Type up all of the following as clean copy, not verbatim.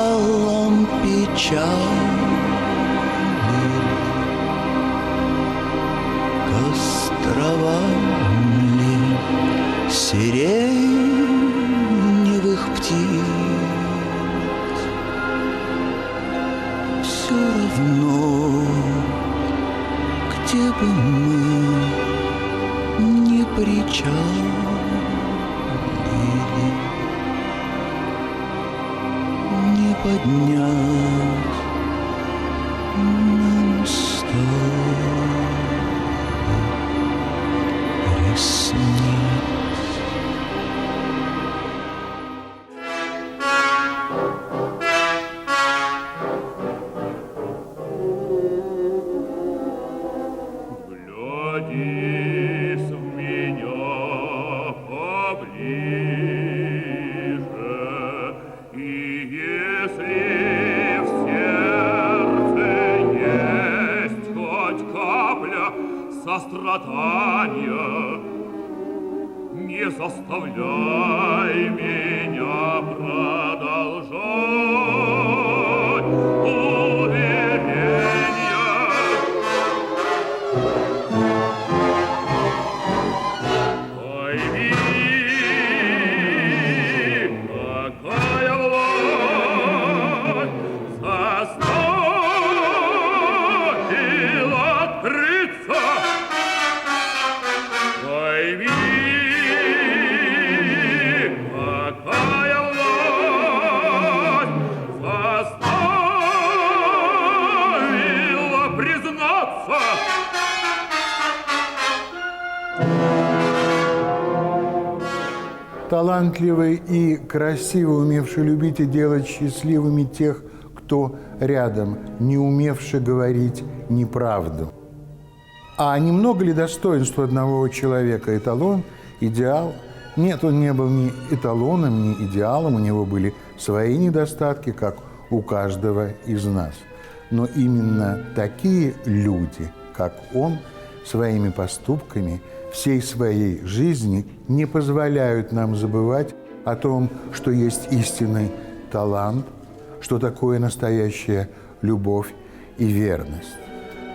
одеялом печали к островам ли сиреневых птиц. Все равно, где бы мы ни причалили, не поднять нам с тобой ресниц. Глядись в меня поближе, и если в сердце есть хоть капля сострадания, не заставляй меня продолжать уверения. Пойми, какая власть заставила открыться. Пойми, какая власть заставила признаться. Талантливый и красиво умевший любить и делать счастливыми тех, кто рядом, не умевший говорить неправду. А немного ли достоинства одного человека? Эталон, идеал? Нет, он не был ни эталоном, ни идеалом, у него были свои недостатки, как у каждого из нас. Но именно такие люди, как он, своими поступками, всей своей жизни не позволяют нам забывать о том, что есть истинный талант, что такое настоящая любовь и верность.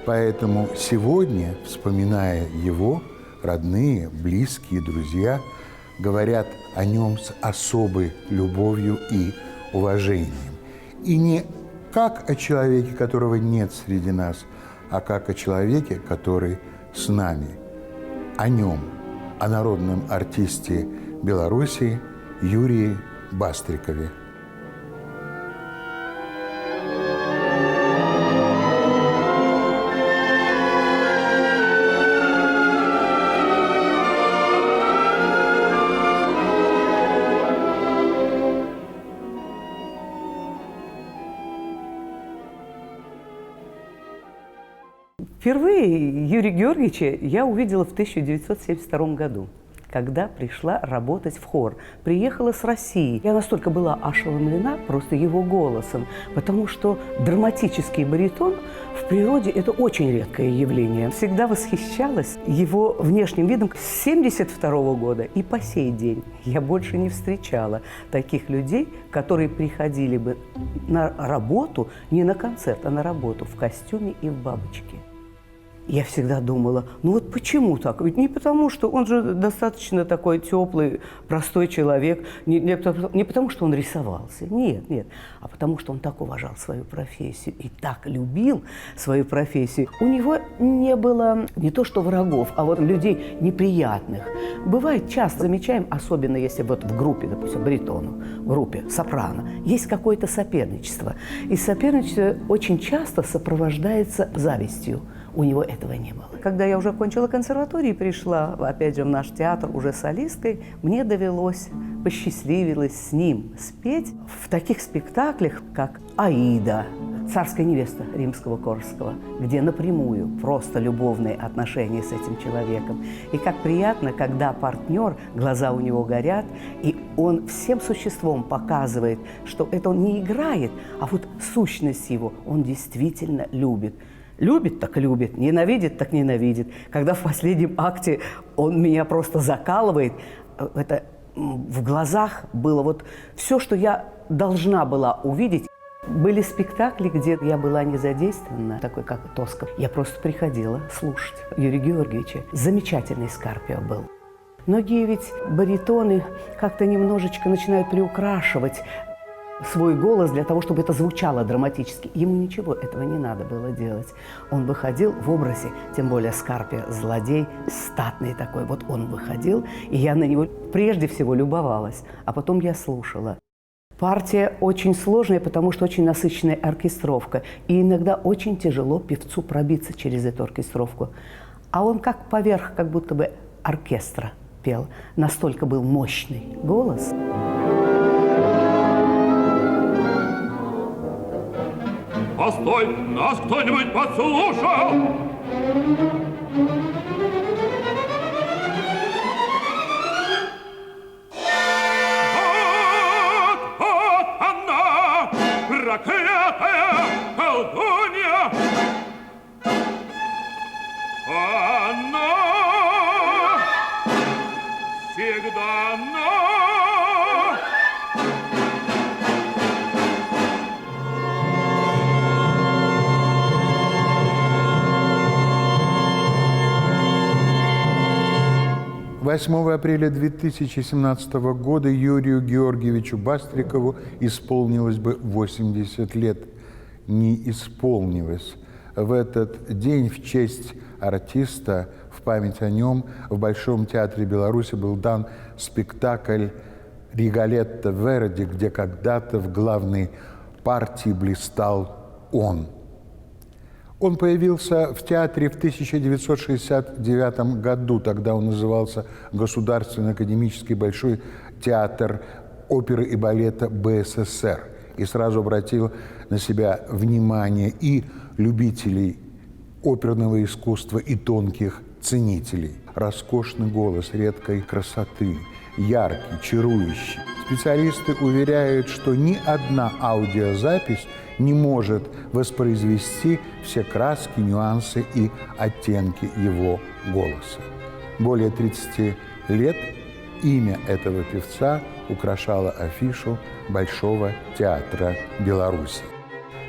Поэтому сегодня, вспоминая его, родные, близкие, друзья говорят о нем с особой любовью и уважением. И не как о человеке, которого нет среди нас, а как о человеке, который с нами. О нем, о народном артисте Белоруссии Юрии Бастрикове. Впервые Юрия Георгиевича я увидела в 1972 году, когда пришла работать в хор. Приехала с России. Я настолько была ошеломлена просто его голосом, потому что драматический баритон в природе – это очень редкое явление. Всегда восхищалась его внешним видом. С 1972 года и по сей день я больше не встречала таких людей, которые приходили бы на работу, не на концерт, а на работу в костюме и в бабочке. Я всегда думала, ну вот почему так? Ведь не потому, что он же достаточно такой теплый, простой человек, не потому, что он рисовался, нет, а потому, что он так уважал свою профессию и так любил свою профессию. У него не было не то что врагов, а вот людей неприятных. Бывает, часто замечаем, особенно если вот в группе, допустим, баритону, в группе сопрано, есть какое-то соперничество. И соперничество очень часто сопровождается завистью. У него этого не было. Когда я уже окончила консерваторию и пришла, опять же, в наш театр уже солисткой, мне довелось, посчастливилось с ним спеть в таких спектаклях, как «Аида», «Царская невеста» Римского-Корсакова, где напрямую просто любовные отношения с этим человеком. И как приятно, когда партнер, глаза у него горят, и он всем существом показывает, что это он не играет, а вот сущность его он действительно любит. Любит, так любит, ненавидит, так ненавидит. Когда в последнем акте он меня просто закалывает, это в глазах было вот все, что я должна была увидеть. Были спектакли, где я была не задействована, такой как Тоска. Я просто приходила слушать Юрия Георгиевича. Замечательный Скарпио был. Многие ведь баритоны как-то немножечко начинают приукрашивать свой голос для того, чтобы это звучало драматически. Ему ничего этого не надо было делать. Он выходил в образе, тем более Скарпио, злодей, статный такой. Вот он выходил, и я на него прежде всего любовалась, а потом я слушала. Партия очень сложная, потому что очень насыщенная оркестровка. И иногда очень тяжело певцу пробиться через эту оркестровку. А он как поверх, как будто бы оркестра пел. Настолько был мощный голос. Постой, нас кто-нибудь подслушал? Вот она, проклятая колдунья! Она всегда она! 8 апреля 2017 года Юрию Георгиевичу Бастрикову исполнилось бы 80 лет. Не исполнилось. В этот день в честь артиста, в память о нем, в Большом театре Беларуси был дан спектакль «Риголетто Верди», где когда-то в главной партии блистал он. Он появился в театре в 1969 году. Тогда он назывался Государственный академический Большой театр оперы и балета БССР. И сразу обратил на себя внимание и любителей оперного искусства, и тонких ценителей. Роскошный голос редкой красоты, яркий, чарующий. Специалисты уверяют, что ни одна аудиозапись не может воспроизвести все краски, нюансы и оттенки его голоса. Более 30 лет имя этого певца украшало афишу Большого театра Беларуси.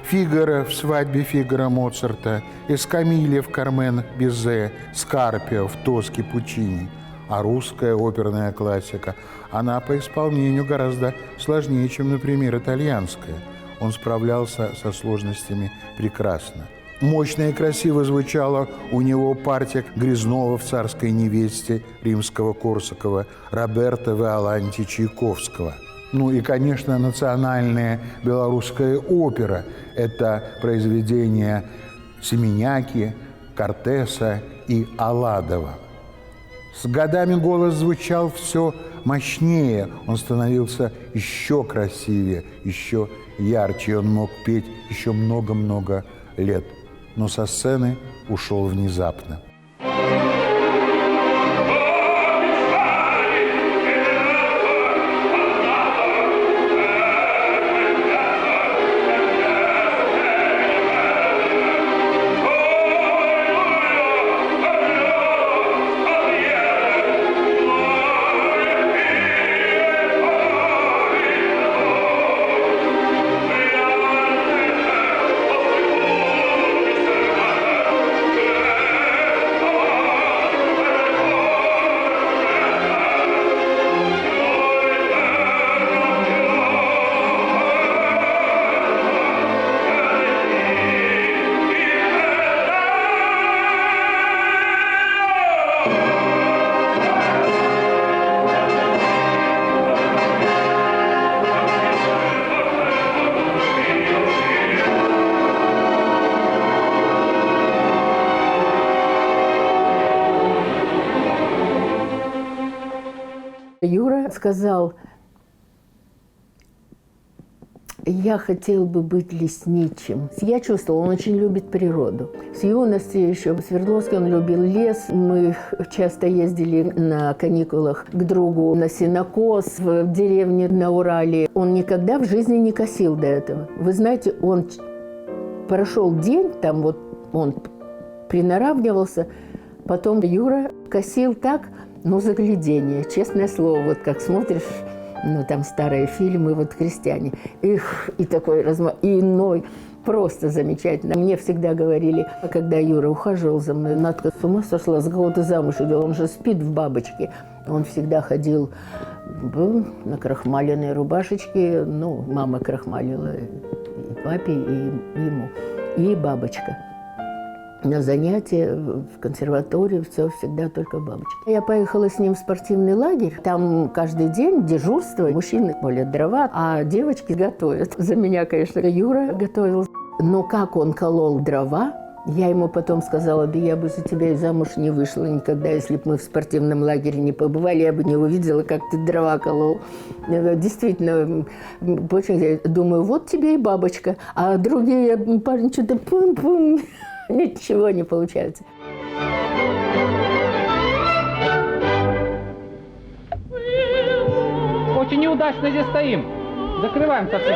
Фигаро в «Свадьбе Фигаро» Моцарта, Эскамилья в «Кармен» Бизе, Скарпио в «Тоске» Пучини. А русская оперная классика, она по исполнению гораздо сложнее, чем, например, итальянская. Он справлялся со сложностями прекрасно. Мощно и красиво звучала у него партия Грязнова в «Царской невесте» Римского-Корсакова, Роберто Виоланти Чайковского. Ну и, конечно, национальная белорусская опера – это произведения Семеняки, Кортеса и Аладова. С годами голос звучал все мощнее, он становился еще красивее, еще ярче, он мог петь еще много-много лет, но со сцены ушел внезапно. Юра сказал: я хотел бы быть лесничим. Я чувствовала, он очень любит природу. С юности еще в Свердловске он любил лес. Мы часто ездили на каникулах к другу на сенокос в деревне на Урале. Он никогда в жизни не косил до этого. Вы знаете, он прошел день, там вот он приноравнивался, потом Юра косил так, ну, заглядение, честное слово, вот как смотришь Ну, там старые фильмы, вот «Крестьяне». Их, и такой и иной. Просто замечательно. Мне всегда говорили, когда Юра ухаживал за мной, Надка с ума сошла, за кого ты замуж идешь, он же спит в бабочке. Он всегда ходил, был на крахмаленной рубашечке, ну, мама крахмалила и папе, и ему, и бабочка. На занятия в консерватории все всегда только бабочка. Я поехала с ним в спортивный лагерь. Там каждый день дежурство. Мужчины молят дрова, а девочки готовят. За меня, конечно, Юра готовил. Но как он колол дрова, я ему потом сказала, да я бы за тебя и замуж не вышла никогда, если бы мы в спортивном лагере не побывали, я бы не увидела, как ты дрова колол. Действительно, очень думаю, вот тебе и бабочка. А другие парни что-то пум-пум. Ничего не получается. Очень неудачно здесь стоим. Закрываем совсем.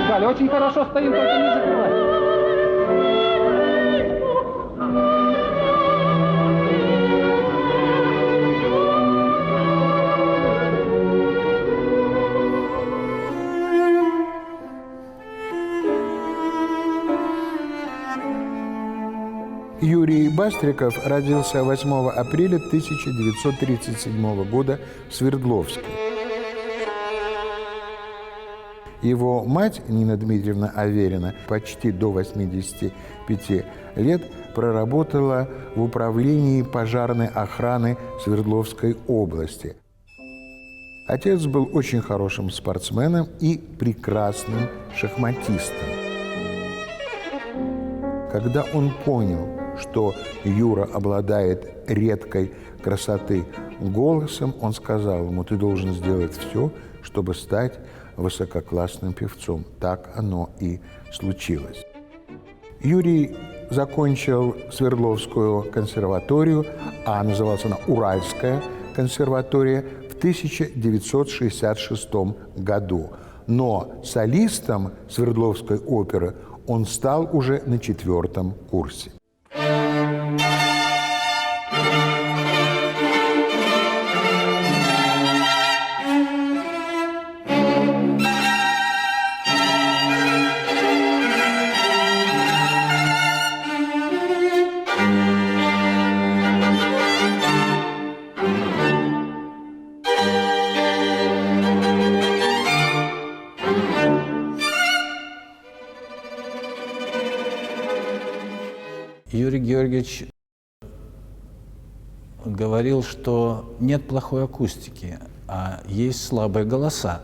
Галя, очень хорошо стоим, только не закрываем. Юрий Бастриков родился 8 апреля 1937 года в Свердловске. Его мать, Нина Дмитриевна Аверина, почти до 85 лет проработала в управлении пожарной охраны Свердловской области. Отец был очень хорошим спортсменом и прекрасным шахматистом. Когда он понял, что Юра обладает редкой красоты голосом, он сказал ему, ты должен сделать все, чтобы стать высококлассным певцом. Так оно и случилось. Юрий закончил Свердловскую консерваторию, а называлась она Уральская консерватория, в 1966 году. Но солистом Свердловской оперы он стал уже на 4-м курсе. Юрий Георгиевич говорил, что нет плохой акустики, а есть слабые голоса.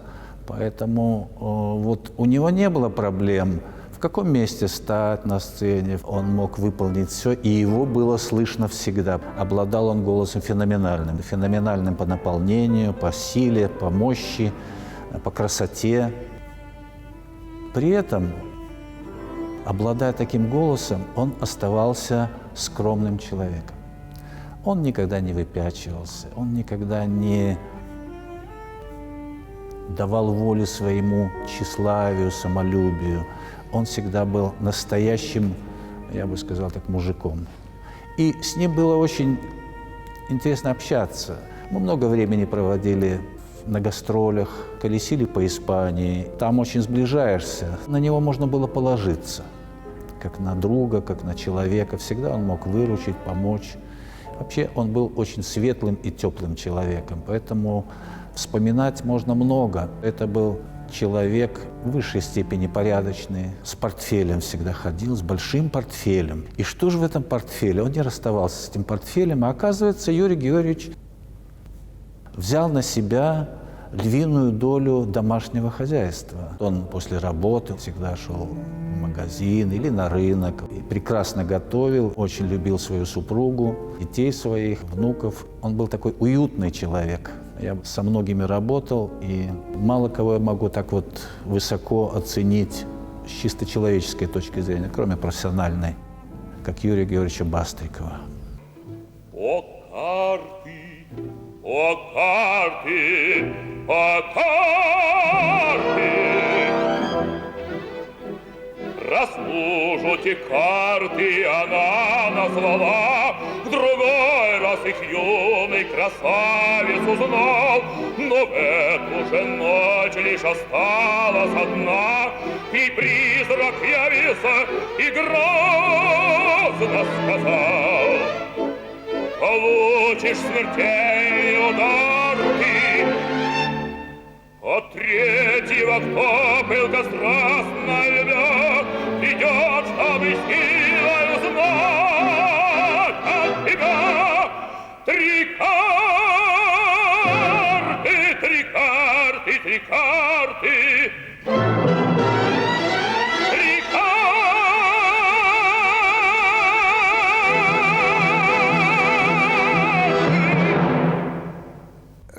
Поэтому вот у него не было проблем, в каком месте стать на сцене. Он мог выполнить все, и его было слышно всегда. Обладал он голосом феноменальным. Феноменальным по наполнению, по силе, по мощи, по красоте. При этом, обладая таким голосом, он оставался скромным человеком. Он никогда не выпячивался, он никогда не давал волю своему тщеславию, самолюбию. Он всегда был настоящим, я бы сказал так, мужиком. И с ним было очень интересно общаться. Мы много времени проводили на гастролях, колесили по Испании. Там очень сближаешься. На него можно было положиться, как на друга, как на человека. Всегда он мог выручить, помочь. Вообще он был очень светлым и теплым человеком, поэтому вспоминать можно много. Это был человек в высшей степени порядочный, с портфелем всегда ходил, с большим портфелем. И что же в этом портфеле? Он не расставался с этим портфелем, а оказывается, Юрий Георгиевич взял на себя львиную долю домашнего хозяйства. Он после работы всегда шел в магазин или на рынок. И прекрасно готовил, очень любил свою супругу, детей своих, внуков. Он был такой уютный человек. Я со многими работал, и мало кого я могу так вот высоко оценить с чисто человеческой точки зрения, кроме профессиональной, как Юрия Георгиевича Бастрикова. О карты, о карты, о карты! Раз мужу те карты она назвала, к другому их юный красавец узнал, но в эту же ночь лишь осталась одна, и призрак явился и грозно сказал: получишь смертельный удар ты от третьего, кто пылкострастно любя, придет, чтобы силой узнать от тебя. Три карты, три карты, три карты. Три карты.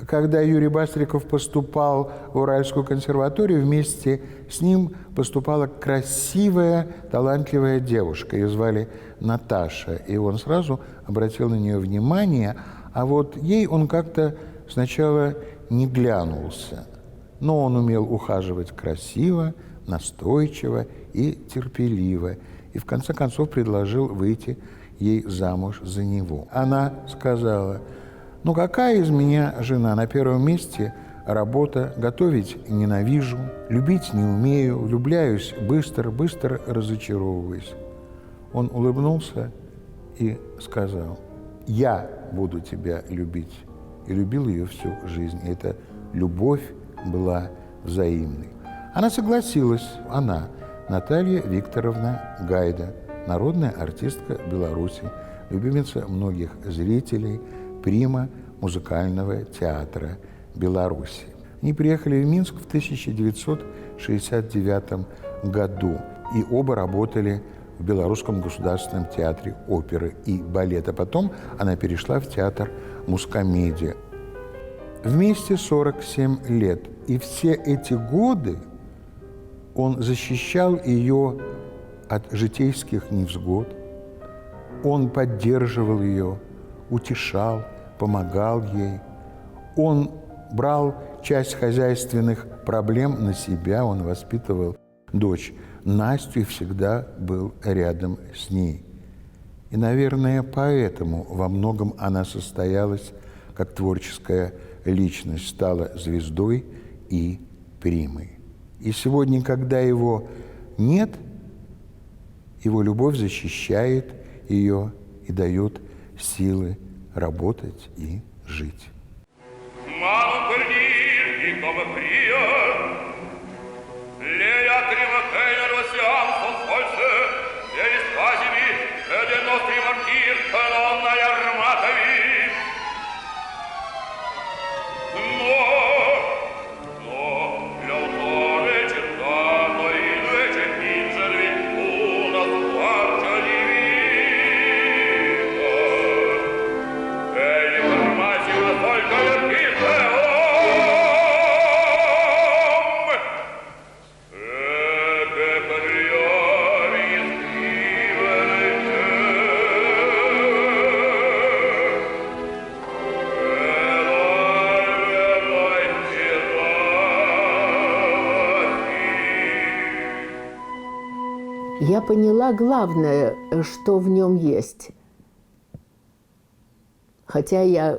Когда Юрий Бастриков поступал в Уральскую консерваторию, вместе с ним поступала красивая, талантливая девушка. Ее звали Наташа, и он сразу обратил на нее внимание, а вот ей он как-то сначала не глянулся. Но он умел ухаживать красиво, настойчиво и терпеливо, и в конце концов предложил выйти ей замуж за него. Она сказала: ну какая из меня жена? На первом месте работа, готовить ненавижу, любить не умею, влюбляюсь быстро, быстро разочаровываюсь. Он улыбнулся и сказал: я буду тебя любить. И любил ее всю жизнь. И эта любовь была взаимной. Она согласилась, она, Наталья Викторовна Гайда, народная артистка Беларуси, любимица многих зрителей, прима музыкального театра Беларуси. Они приехали в Минск в 1969 году, и оба работали в Белорусском государственном театре оперы и балета. Потом она перешла в театр Мускомедия. Вместе 47 лет. И все эти годы он защищал ее от житейских невзгод. Он поддерживал ее, утешал, помогал ей. Он брал часть хозяйственных проблем на себя, он воспитывал дочь Настю и всегда был рядом с ней. И, наверное, поэтому во многом она состоялась как творческая личность, стала звездой и примой. И сегодня, когда его нет, его любовь защищает ее и дает силы работать и жить. Я поняла главное, что в нем есть. Хотя я,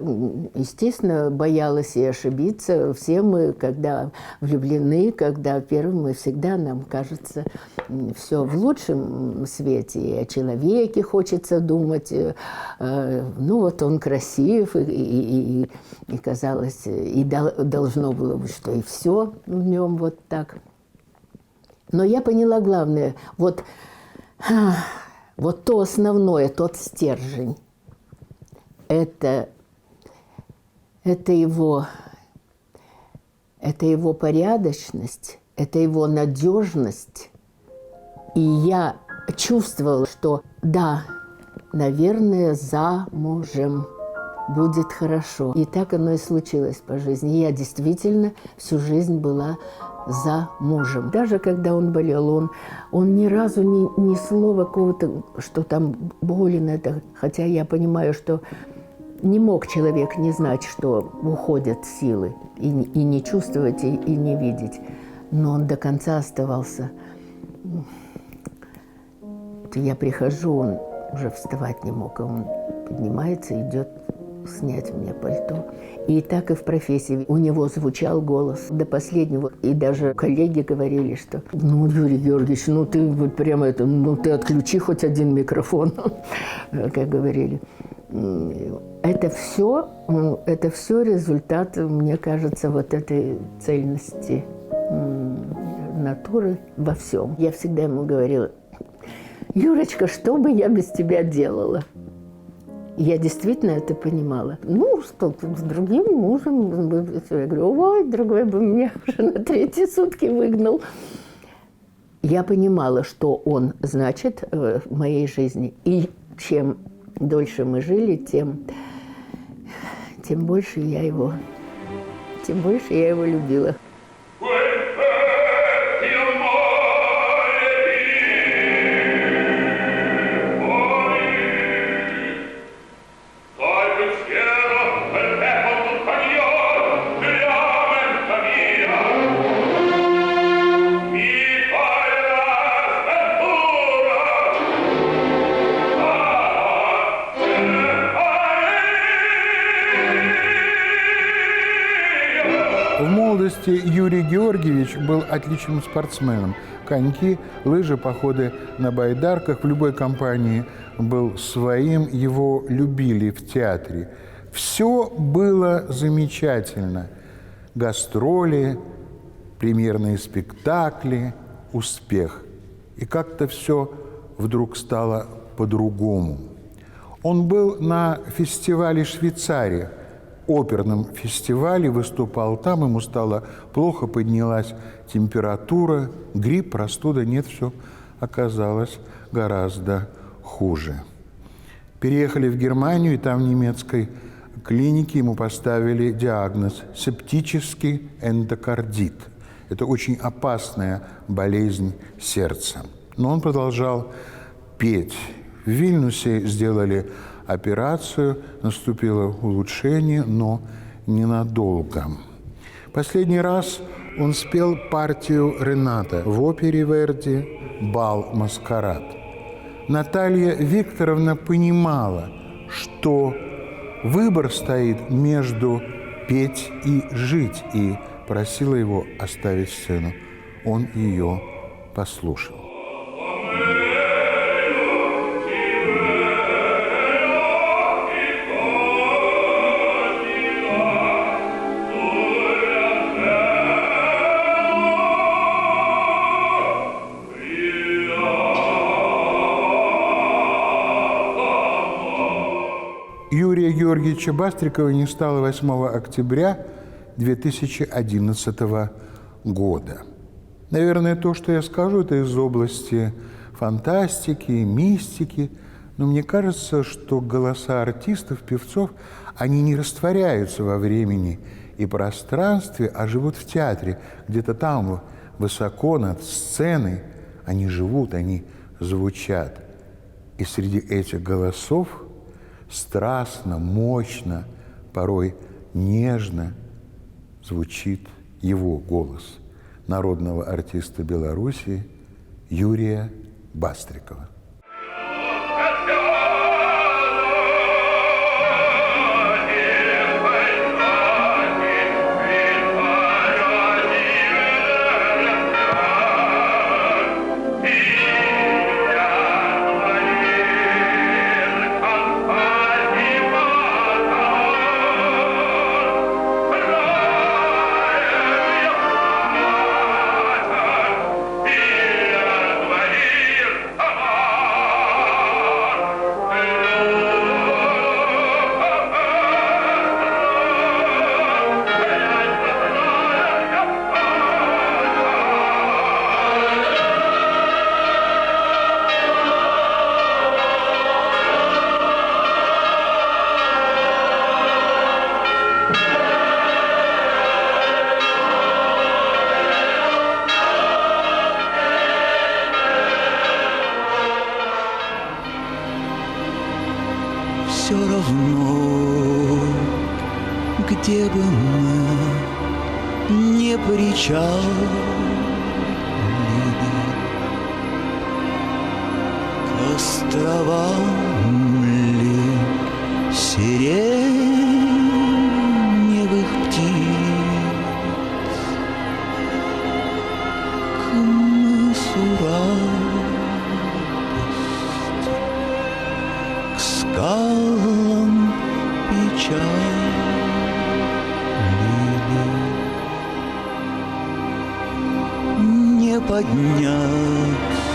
естественно, боялась и ошибиться. Все мы, когда влюблены, когда первым, мы всегда, нам кажется, все в лучшем свете. И о человеке хочется думать. Ну, вот он красив, и казалось, и должно было быть, что и все в нем вот так. Но я поняла главное, вот то основное, тот стержень, это его порядочность, это его надежность. И я чувствовала, что да, наверное, замужем будет хорошо. И так оно и случилось по жизни. Я действительно всю жизнь была за мужем. Даже когда он болел, он ни разу ни слова какого-то, что там болен это. Хотя я понимаю, что не мог человек не знать, что уходят силы, и не чувствовать, и не видеть. Но он до конца оставался. Я прихожу, он уже вставать не мог, он поднимается, идет снять мне пальто. И так и в профессии. У него звучал голос до последнего. И даже коллеги говорили, что ну, Юрий Георгиевич, ну ты вот прямо это, ну ты отключи хоть один микрофон, как говорили. Это все результат, мне кажется, вот этой цельности натуры во всем. Я всегда ему говорила: Юрочка, что бы я без тебя делала? Я действительно это понимала. Ну, что с другим мужем. Я говорю: ой, другой бы меня уже на 3-е сутки выгнал. Я понимала, что он значит в моей жизни. И чем дольше мы жили, тем больше я его любила. В молодости Юрий Георгиевич был отличным спортсменом. Коньки, лыжи, походы на байдарках в любой компании был своим, его любили в театре. Все было замечательно. Гастроли, премьерные спектакли, успех. И как-то все вдруг стало по-другому. Он был на фестивале «Швейцария», оперном фестивале, выступал там, ему стало плохо, поднялась температура, грипп, простуда, нет, все оказалось гораздо хуже. Переехали в Германию, и там в немецкой клинике ему поставили диагноз – септический эндокардит. Это очень опасная болезнь сердца. Но он продолжал петь. В Вильнюсе сделали операцию, наступило улучшение, но ненадолго. Последний раз он спел партию Рената в опере Верди «Бал-маскарад». Наталья Викторовна понимала, что выбор стоит между петь и жить, и просила его оставить сцену. Он ее послушал. Юрия Георгиевича Бастрикова не стало 8 октября 2011 года. Наверное, то, что я скажу, это из области фантастики, мистики, но мне кажется, что голоса артистов, певцов, они не растворяются во времени и пространстве, а живут в театре, где-то там, высоко над сценой. Они живут, они звучат. И среди этих голосов страстно, мощно, порой нежно звучит его голос, народного артиста Беларуси Юрия Бастрикова. Все равно, где бы мы не причалили, к островам ли сирень поднять.